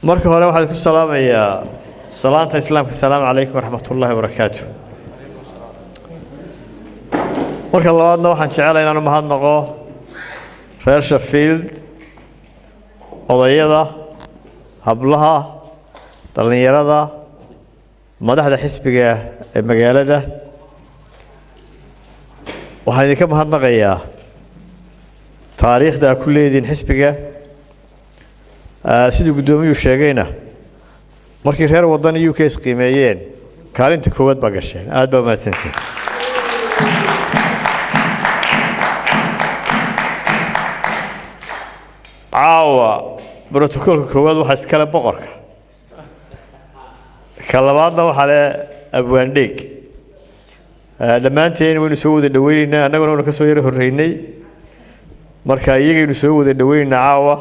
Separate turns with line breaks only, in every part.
marka hore waxaan ku salaamayaa salaanta islaamka assalaamu calaykum waraxmatullaahi wabarakaatuh. marka labaadna waxaan jecelahay inaan u mahadnaqo reer Sheffield, odayada, hablaha, dhalinyarada, madaxda xisbiga ee magaalada. waxaan idinka mahadnaqayaa taariikhda ku leedin xisbiga. sidii gudoomiyuhu sheegayna markii reer wadan UK qiimeeyeen kaalinta koowaad baa gasheen. aad baa mahadsantiin. caawa brotokoolka koowaad waxaa iskale boqorka, ka labaadna waxaa le abwaandheeg. dhammaanteen waynu soo wada dhaweynaynaa, annaguna waynu ka soo yaro horreynay, marka iyagaynu soo wada dhaweynaynaa caawa.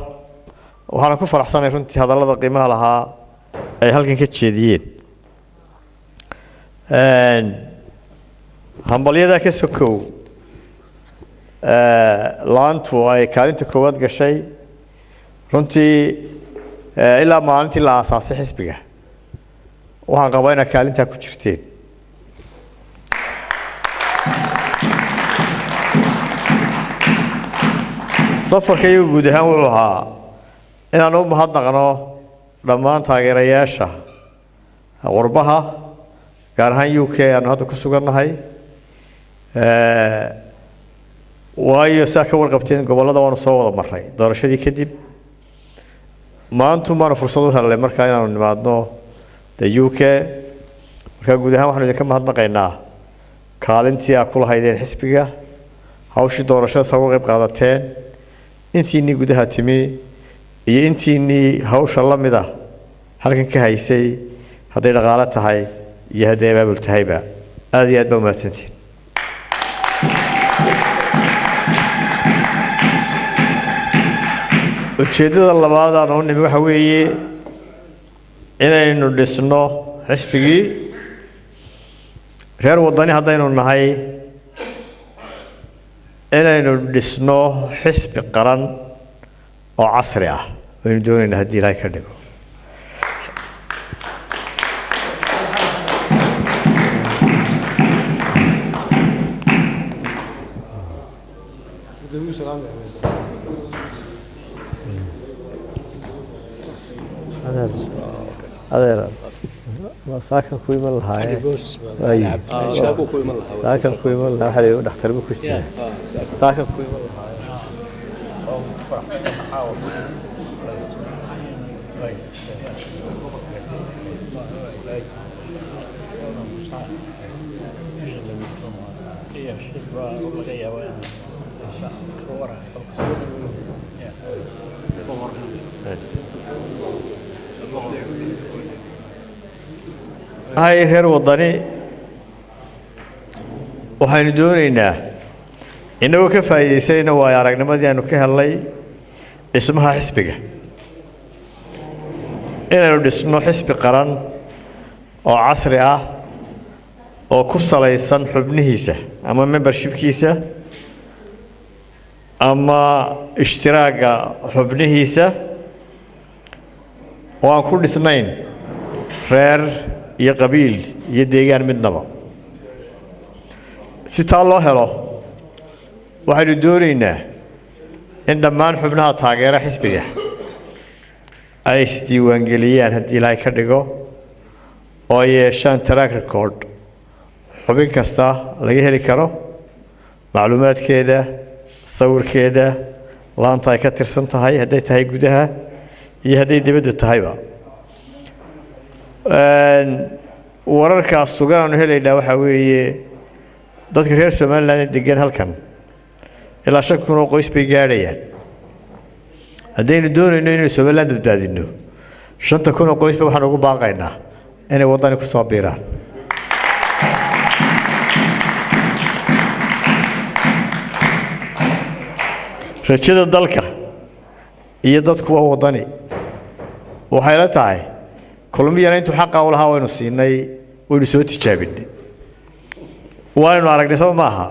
waxaan ku faraxsanahay runtii hadallada qiimaha lahaa ay halkan ka jeediyeen. hambalyadaa ka sokow laantu ay kaalinta koowaad gashay runtii ilaa maalintii la aasaasay xisbiga waxaan qabaa inaad kaalintaa ku jirteen. safarka iyagu guud ahaan wuxuu ahaa inaan u mahadnaqno dhammaan taageerayaasha qurbaha, gaar ahaan UK aanu hadda ku sugannahay. waayo saa ka warqabteen gobollada waanu soo wada marray doorashadii kadib. maantu maanu fursad u helnay markaa inaanu nimaadno UK. markaa guud ahaan waxaanu idinka mahadnaqaynaa kaalintii aad ku lahaydeen xisbiga, hawshii doorashada saa uga qayb qaadateen, intiinii gudaha timi iyo intiinii hawsha la mid ah halkan ka haysay, hadday dhaqaale tahay iyo hadday abaabul tahayba. aad iyo aad baa umahadsantiin. ujeeddada labaad aan u nimi waxa weeye inaynu dhisno xisbigii. reer wadani haddaynu nahay inaynu dhisno xisbi qaran oo casri ah waynu doonaynaa haddii ilaahay ka dhigo. adeer saakan ku iman lahaa saakan ku iman lahaa waxa dhakhtar ku jira saakan ku iman lahaa هاي reer wadani waxaynu doonaynaa inagoo ka faa'iideysayna waayo aragnimadii aanu ka helnay dhismaha xisbiga inaynu dhisno xisbi qaran oo casri ah oo ku salaysan xubnihiisa ama membershipkiisa ama ishtiraaga xubnihiisa oo aan ku dhisnayn reer iyo qabiil iyo deegaan midnaba. si taa loo helo waxaynu doonaynaa in dhammaan xubnaha taageera xisbiga ay isdiiwaangeliyaan haddii ilaahay ka dhigo oo ay yeeshaan track record xubin kasta laga heli karo macluumaadkeeda, sawirkeeda, laanta ay ka tirsan tahay hadday tahay gudaha iyo hadday dibadda tahayba. wararkaas sugan aanu helaynaa waxaa weeye dadka reer Somaliland degan halkan ilaa 5,000 oo qoys bay gaadhayaan. haddaynu doonayno inaynu Somaliland badbaadino 5,000 oo qoysba waxaan ugu baaqaynaa inay wadani ku soo biiraan. rajada dalka iyo dadku waa wadani. waxay la tahay kulmiyana intuu xaqa u lahaa waynu siinay, waynu soo tijaabinay, waynu aragnay soo maaha.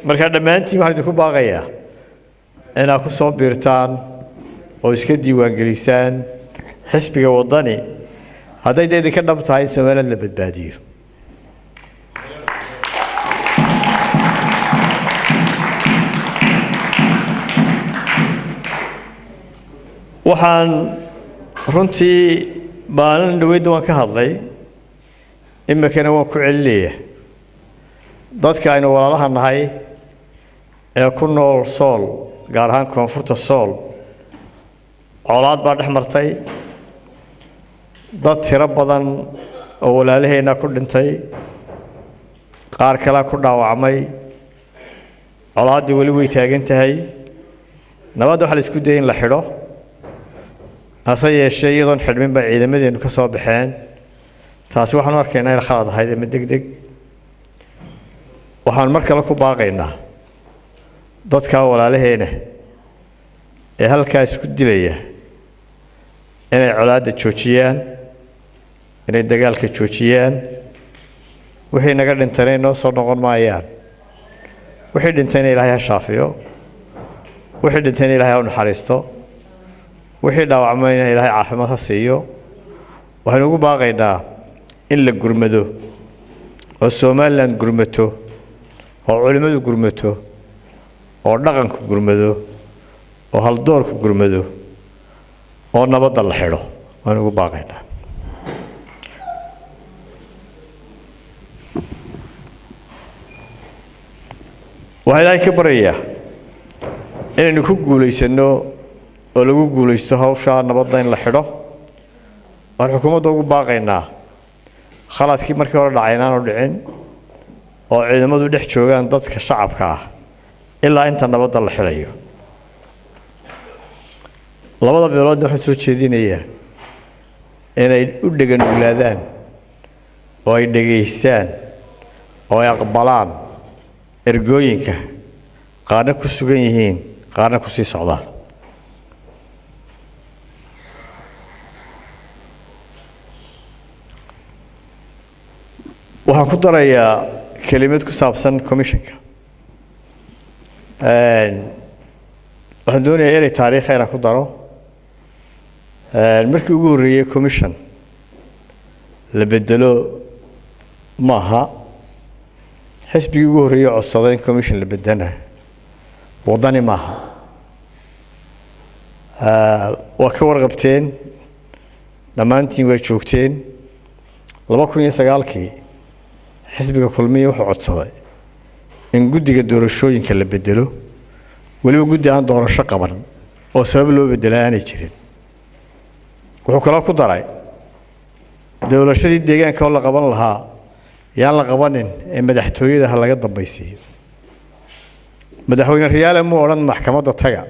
marka dhammaantiin waxaan idinku baaqayaa inaad ku soo biirtaan oo iska diiwaangelisaan xisbiga wadani hadday deedin ka dhab tahay Soomaaliland la badbaadiyo. waxaan runtii maalin dhaweydda waan ka hadlay imikana waan ku celinayaa dadka aynu walaalaha nahay ee ku nool Sool gaar ahaan koonfurta Sool colaad baa dhex martay dad tiro badan oo walaalaheena ku dhintay qaar kale ku dhaawacmay colaadii wali way taagan tahay nabad waxa la isku dayay in la xidho hase yeeshee iyadoon xidhmin baa ciidamadeenu ka soo baxeen taasi waxaan u arkaynaa in khalad ahayd ama degdeg waxaan mar kale ku baaqaynaa dadka walaalaheena ee halkaa isku dilaya inay colaadda joojiyaan inay dagaalka joojiyaan wixii naga dhintayna inoo soo noqon maayaan wixii dhintayna ilaahay ha shaafiyo wixii dhintayna ilaahay ha u naxariisto wixii dhaawacmayna ilaahay caafimaad ha siiyo waxaynu ugu baaqaynaa in la gurmado oo Soomaaliland gurmato oo culimadu gurmato oo dhaqanku gurmado oo haldoorku gurmado oo nabadda la xidho waxaynu ugu baaqaynaa waxaa ilaahay ka baryayaa inaynu ku guulaysano oo lagu guulaysto hawsha nabadda in la xidho waxaan xukuumadda ugu baaqaynaa khaladkii markii hore dhacay inaanu dhicin oo ciidamadu dhex joogaan dadka shacabka ah ilaa inta nabadda la xidhayo labada beeloodna waxaan soo jeedinayaa inay u dheganuglaadaan oo ay dhegaystaan oo ay aqbalaan ergooyinka qaarna ku sugan yihiin qaarna ku sii socdaan waxaan ku darayaa kelimad ku saabsan commissionka waxaan doonayaa inay taariikh inaan ku daro markii ugu horreeyay commission la bedelo maaha xisbigii ugu horreeyay codsaday in commission la bedana wadani maaha waa ka warqabteen dhammaantiin waa joogteen 2009kii xisbiga kulmiye wuxuu codsaday in guddiga doorashooyinka la bedelo waliba guddi aan doorasho qaban oo sabab loo bedelay aanay jirin wuxuu kala ku daray doorashadii deegaanka oo la qaban lahaa yaan la qabanin ee madaxtooyada laga dambaysiiyo madaxweyne Riyaale muu oran maxkamadda taga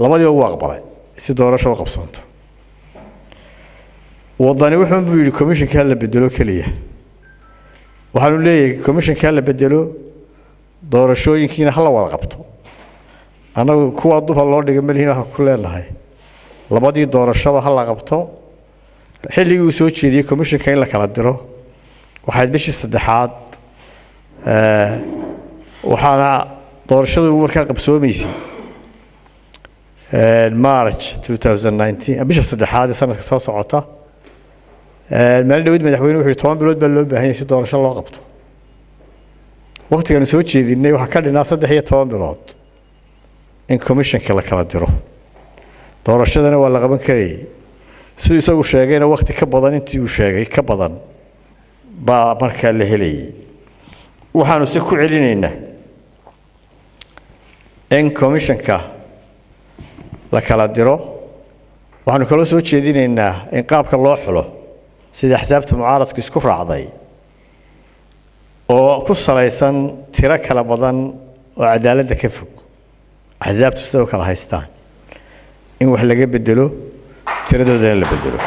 labadii uu aqbalay si doorasho u qabsanto wadani wuxuu u yiri commissionka la bedelo kaliya waxaanu leeyahay commissionka la bedelo doorashooyinkiina hal wada qabto anagu kuwa duba loo dhigay malihina waxa ku leenahay labadii doorashada hal la qabto xilligii uu soo jeediyay commissionka in la kala diro waxay bishii saddexaad waxaana doorashadu markaa qabsoomaysay March 2019 bisha saddexaad sanadka soo socota maalin dhaweyd madaxweynuhu wuxuu 10 bilood baa loo baahan yahay si doorasho loo qabto waqtigan soo jeedinay waxa ka dhinaa 13 bilood in commissionka la kala diro doorashadana waa la qaban karay si isagu sheegayna waqti ka badan intii uu sheegay ka badan baa markaa la helayay waxaanu si ku celinaynaa in commissionka la kala diro waxaanu kala soo jeedinaynaa in qaabka loo xulo sida xisaabta mucaaradku isku raacday oo ku salaysan tiro kala badan oo cadaaladda ka fog xisaabtu sidoo kale haystaan in wax laga bedelo tiradooda la bedelo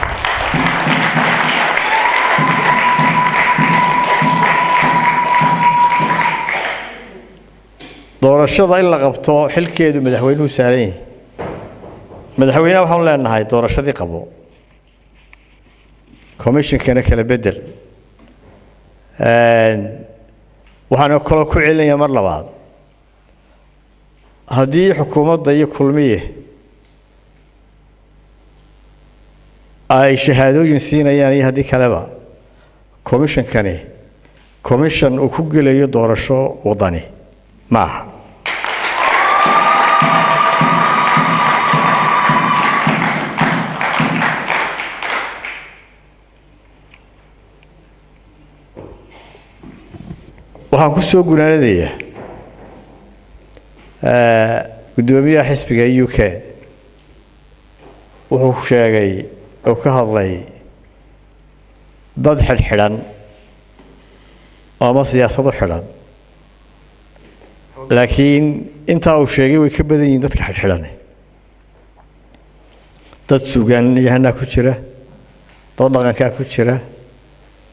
doorashada in la qabto xilkeedu madaxweynuhu saaran yahay madaxweynaha waxaan leenahay doorashadii qabo commissionkana kala bedel waxaan kala ku celinayaa mar labaad haddii xukuumadda iyo kulmiye ay shahaadooyin siinayaan iyo haddii kaleba commissionkani commission uu ku gelayo doorasho wadani maaha waxaan ku soo gunaanadayaa gudoomiyaha xisbiga UK wuxuu sheegay oo ka hadlay dad xidhan ama siyaasado xidhan laakiin inta uu sheegay way ka badan yihiin dadka xidhan dad sugan yahana ku jira dad dhaqanka ku jira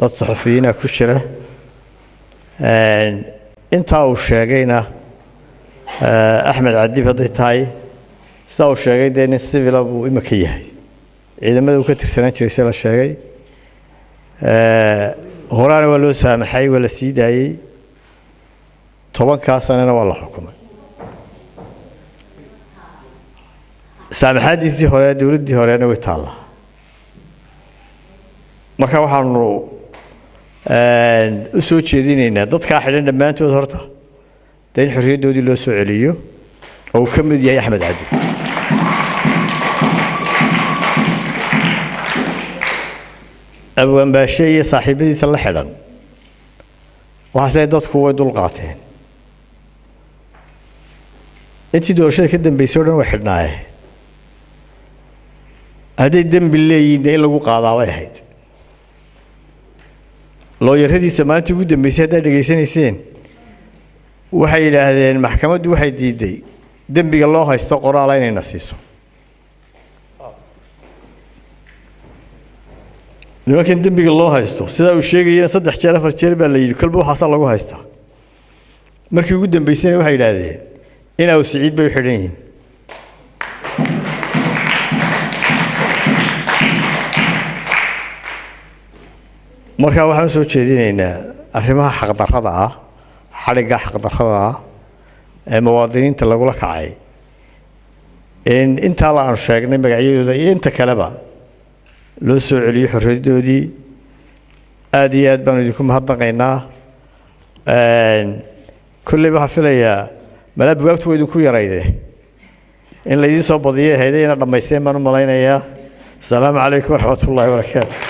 dad saxafiyiina ku jira inta uu sheegayna Axmed Cadib haday tahay sida uu sheegay in civil uu imaka yahay ciidamada uu ka tirsanaan jiray sida la sheegay horaana waa loo saamaxay waa la sii daayay 10 sanana waa la xukumay saamaxadiisii hore dawladdii horena way taala marka waxaanu u soo jeedinaynaa dadka xidhan dhamaantood horta in xorriyadoodii loo soo celiyo oo ka mid yahay Axmed Cadib abwan baashay iyo saaxiibadiisa la xidhan waxay dadku way dul qaateen intii doorashada ka dambeysay oo dhan way xidhnaayeen haday dambi leeyihiin in lagu qaadaa way ahayd looyaradiisa maanta ugu dambeysay haday dhageysanayseen waxay yiraahdeen maxkamaddu waxay diiday dambiga loo haysto qoraal inay nasiiso nimankan dambiga loo haysto sida uu sheegayeen 3 jeer 4 jeer baa la yiri kalba waxa lagu haystaa markii ugu dambeysay waxay yiraahdeen in uu Saciid bay xidhan yihiin marka waxaan soo jeedinaynaa arrimaha xaq darrada ah xariga xaq darrada ee muwaadiniinta lagu la kacay inta la aan sheegnay magacyadooda iyo inta kaleba loo soo celiyo xorriyadoodii aad iyo aad baan idinku mahadnaqaynaa kulli waxa filayaa mala buugtu way idinku yarayde in la idin soo badiyay hay'adaha dhamaysteen baan u malaynayaa. Assalaamu calaykum wa rahmatullahi wa barakaatuh.